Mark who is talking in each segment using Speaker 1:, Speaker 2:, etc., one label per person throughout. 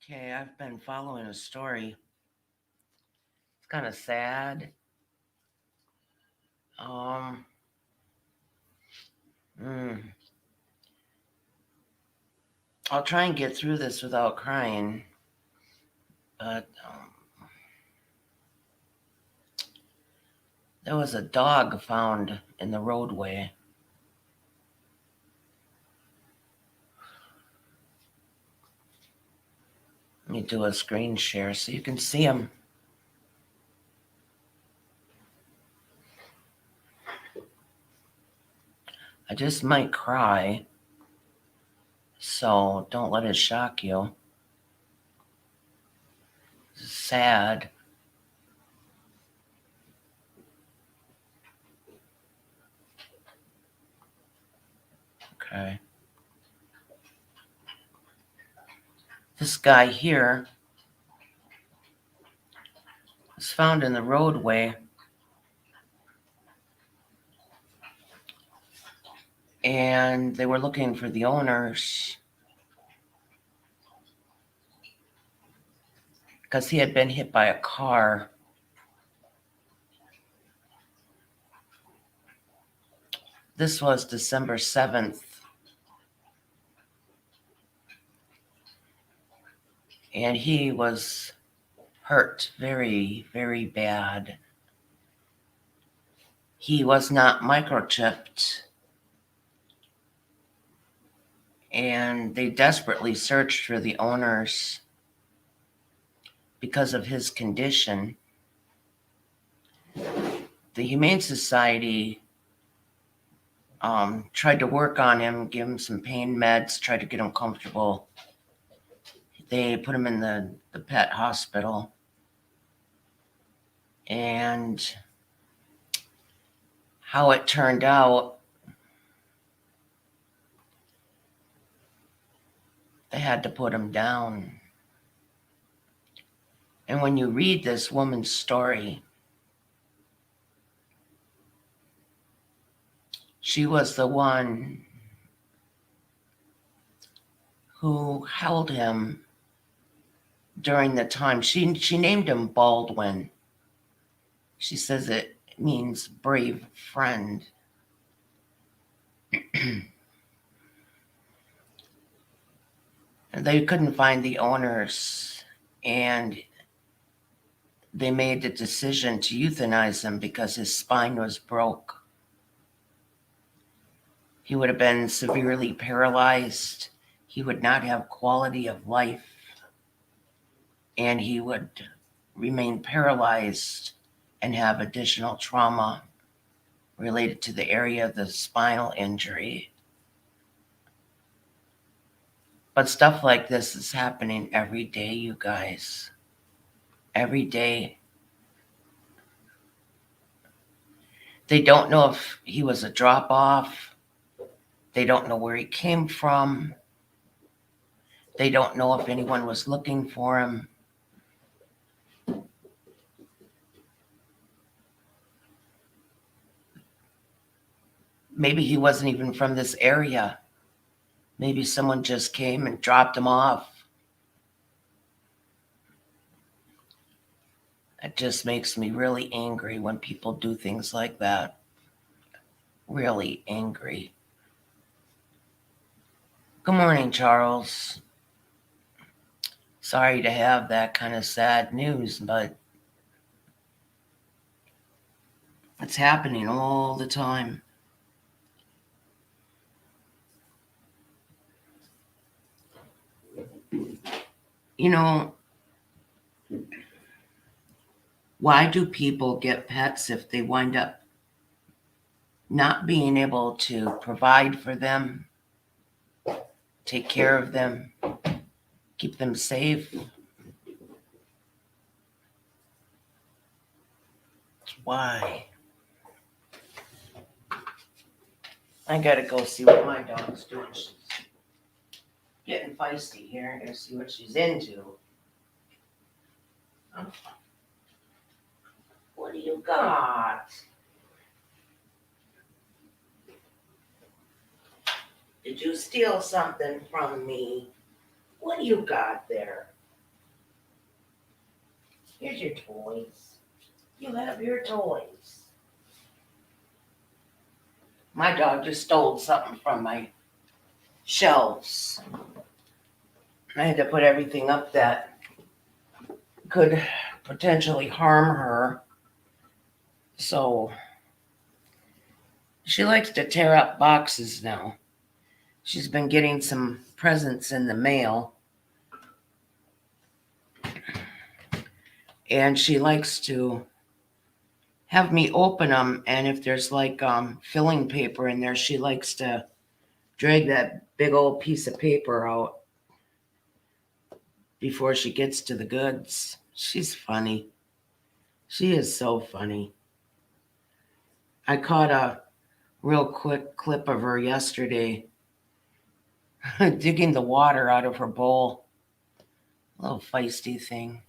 Speaker 1: Okay, I've been following a story. It's kind of sad. Um, mm, I'll try and get through this without crying, but there was a dog found in the roadway. Let me do a screen share so you can see him. I just might cry, so don't let it shock you. It's sad. Okay. This guy here was found in the roadway, and they were looking for the owners because he had been hit by a car. This was December 7th. And he was hurt very, very bad. He was not microchipped, and they desperately searched for the owners because of his condition. The Humane Society tried to work on him, give him some pain meds, tried to get him comfortable. They put him in the pet hospital, and how it turned out, they had to put him down. And when you read this woman's story, she was the one who held him during the time. She named him Baldwin. She says it means brave friend. They couldn't find the owners, and they made the decision to euthanize him because his spine was broke. He would have been severely paralyzed. He would not have quality of life, and he would remain paralyzed and have additional trauma related to the area of the spinal injury. But stuff like this is happening every day, you guys. Every day. They don't know if he was a drop off. They don't know where he came from. They don't know if anyone was looking for him. Maybe he wasn't even from this area. Maybe someone just came and dropped him off. It just makes me really angry when people do things like that. Really angry. Good morning, Charles. Sorry to have that kind of sad news, but it's happening all the time. You know, why do people get pets if they wind up not being able to provide for them, take care of them, keep them safe? Why? I gotta go see what my dog's doing. She's getting feisty here. I gotta see what she's into. What do you got? Did you steal something from me? What do you got there? Here's your toys. You have your toys. My dog just stole something from my shelves. I had to put everything up that could potentially harm her. So she likes to tear up boxes now. She's been getting some presents in the mail. And she likes to have me open them. And if there's like filling paper in there, she likes to drag that big old piece of paper out before she gets to the goods. She's funny. She is so funny. I caught a real quick clip of her yesterday digging the water out of her bowl. A little feisty thing.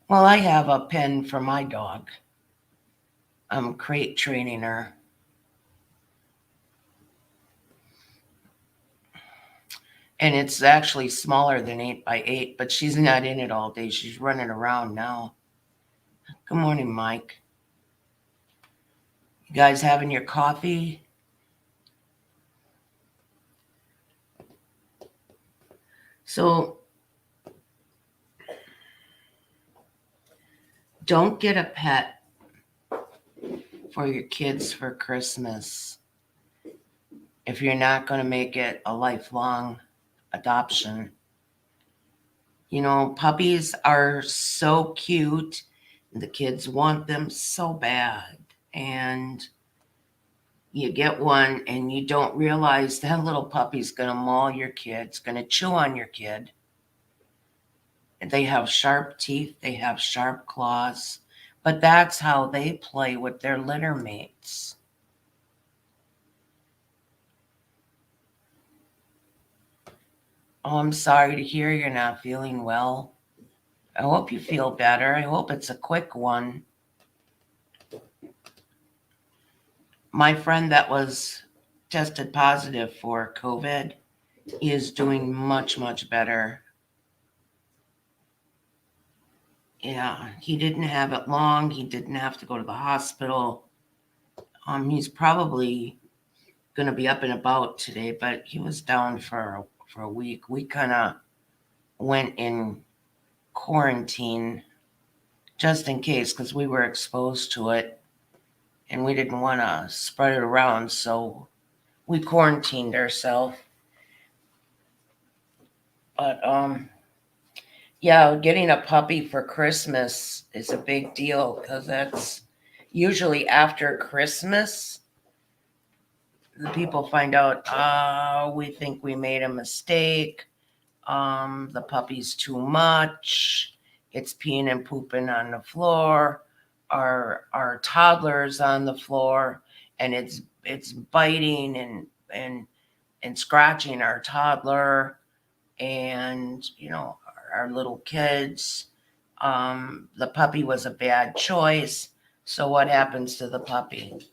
Speaker 1: Well, I have a pen for my dog. I'm crate training her. And it's actually smaller than 8x8, but she's not in it all day. She's running around now. Good morning, Mike. You guys having your coffee? So don't get a pet for your kids for Christmas if you're not going to make it a lifelong adoption. You know, puppies are so cute. The kids want them so bad. And you get one and you don't realize that little puppy's going to maul your kid. It's going to chew on your kid. They have sharp teeth. They have sharp claws. But that's how they play with their litter mates. Oh, I'm sorry to hear you're not feeling well. I hope you feel better. I hope it's a quick one. My friend that was tested positive for COVID is doing much, much better. Yeah, he didn't have it long. He didn't have to go to the hospital. He's probably going to be up and about today, but he was down for a week. We kind of went in quarantine just in case because we were exposed to it and we didn't want to spread it around. So we quarantined ourselves. But yeah, getting a puppy for Christmas is a big deal because that's usually after Christmas. The people find out, we think we made a mistake. The puppy's too much. It's peeing and pooping on the floor. Our toddler's on the floor, and it's biting and scratching our toddler, and you know our little kids. The puppy was a bad choice. So what happens to the puppy?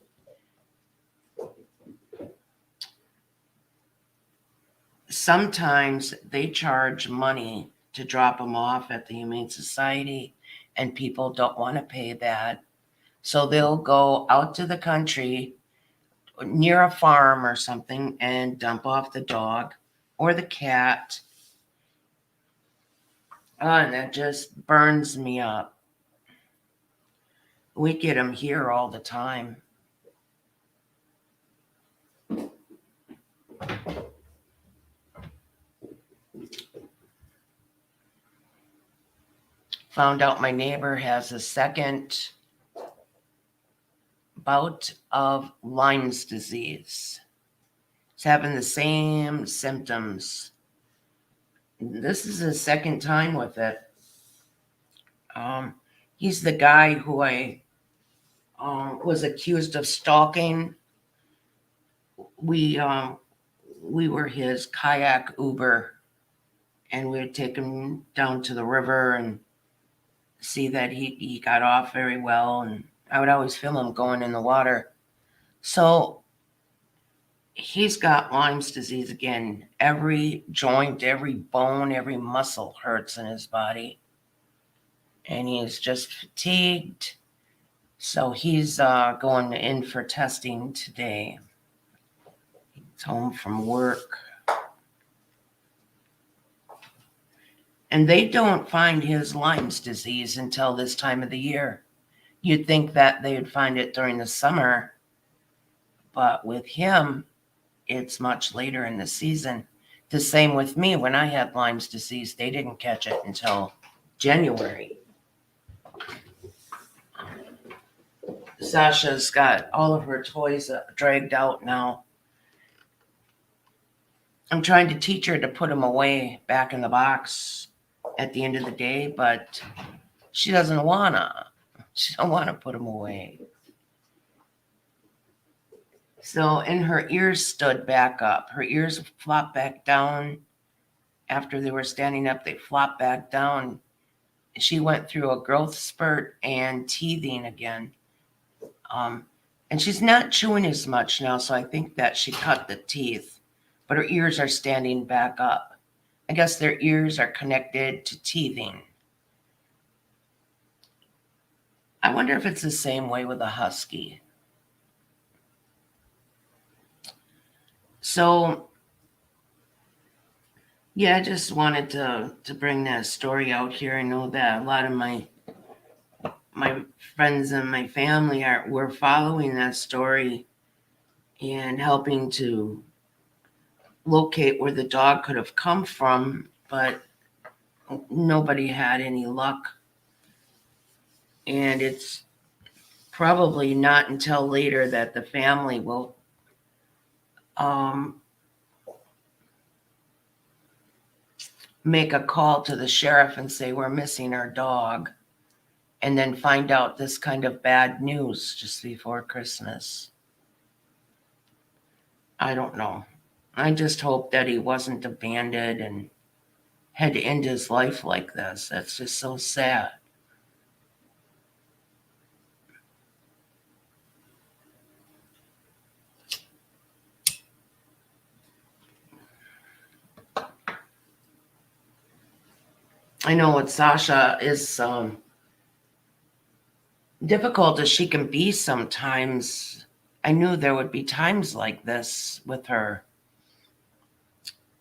Speaker 1: Sometimes they charge money to drop them off at the Humane Society, and people don't want to pay that. So they'll go out to the country near a farm or something and dump off the dog or the cat. And that just burns me up. We get them here all the time. Found out my neighbor has a second bout of Lyme's disease. He's having the same symptoms. This is his second time with it. He's the guy who I was accused of stalking. We were his kayak Uber, and we would take him down to the river and see that he got off very well. And I would always film him going in the water. So he's got Lyme's disease again. Every joint, every bone, every muscle hurts in his body. And he's just fatigued. So he's going in for testing today. He's home from work. And they don't find his Lyme's disease until this time of the year. You'd think that they would find it during the summer, but with him, it's much later in the season. The same with me. When I had Lyme's disease, they didn't catch it until January. Sasha's got all of her toys dragged out now. I'm trying to teach her to put them away back in the box at the end of the day, but she doesn't wanna. She don't want to put them away. So, and her ears stood back up. Her ears flopped back down. After they were standing up, they flopped back down. She went through a growth spurt and teething again. And she's not chewing as much now, so I think that she cut the teeth. But her ears are standing back up. I guess their ears are connected to teething. I wonder if it's the same way with a husky. So, yeah, I just wanted to bring that story out here. I know that a lot of my friends and my family were following that story and helping to locate where the dog could have come from, but nobody had any luck. And it's probably not until later that the family will make a call to the sheriff and say, we're missing our dog, and then find out this kind of bad news just before Christmas. I don't know. I just hope that he wasn't abandoned and had to end his life like this. That's just so sad. I know with Sasha is difficult as she can be sometimes. I knew there would be times like this with her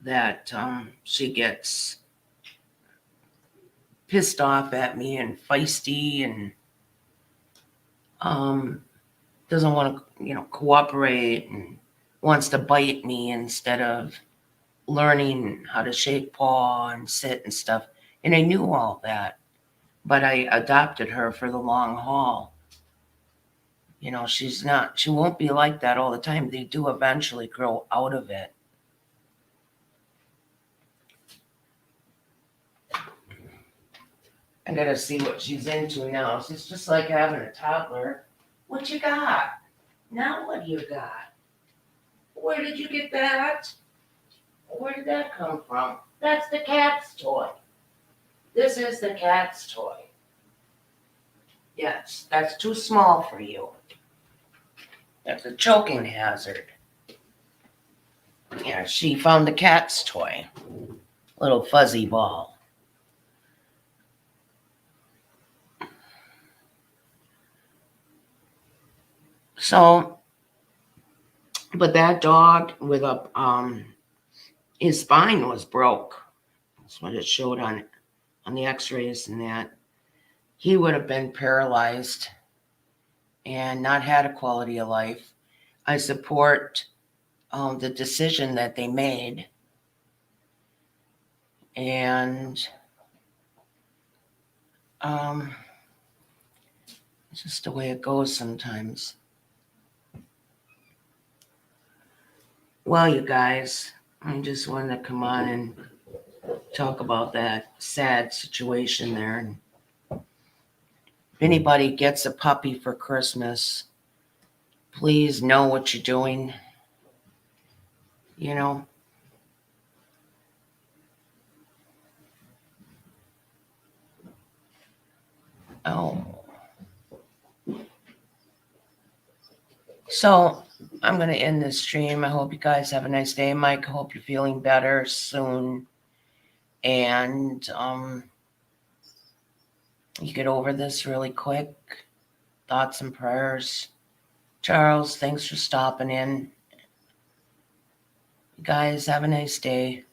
Speaker 1: that she gets pissed off at me and feisty and doesn't want to, cooperate and wants to bite me instead of learning how to shake paw and sit and stuff. And I knew all that, but I adopted her for the long haul. She won't be like that all the time. They do eventually grow out of it. I gotta see what she's into now. She's just like having a toddler. What you got? Now what do you got? Where did you get that? Where did that come from? That's the cat's toy. This is the cat's toy. Yes, that's too small for you. That's a choking hazard. Yeah, she found the cat's toy. Little fuzzy ball. So, but that dog with his spine was broke. That's what it showed on the x-rays, and that he would have been paralyzed and not had a quality of life. I support the decision that they made. And it's just the way it goes sometimes. Well, you guys, I just wanted to come on and talk about that sad situation there. And if anybody gets a puppy for Christmas, please know what you're doing. Oh. So I'm going to end this stream. I hope you guys have a nice day. Mike, I hope you're feeling better soon. And you get over this really quick. Thoughts and prayers. Charles, thanks for stopping in. You guys have a nice day.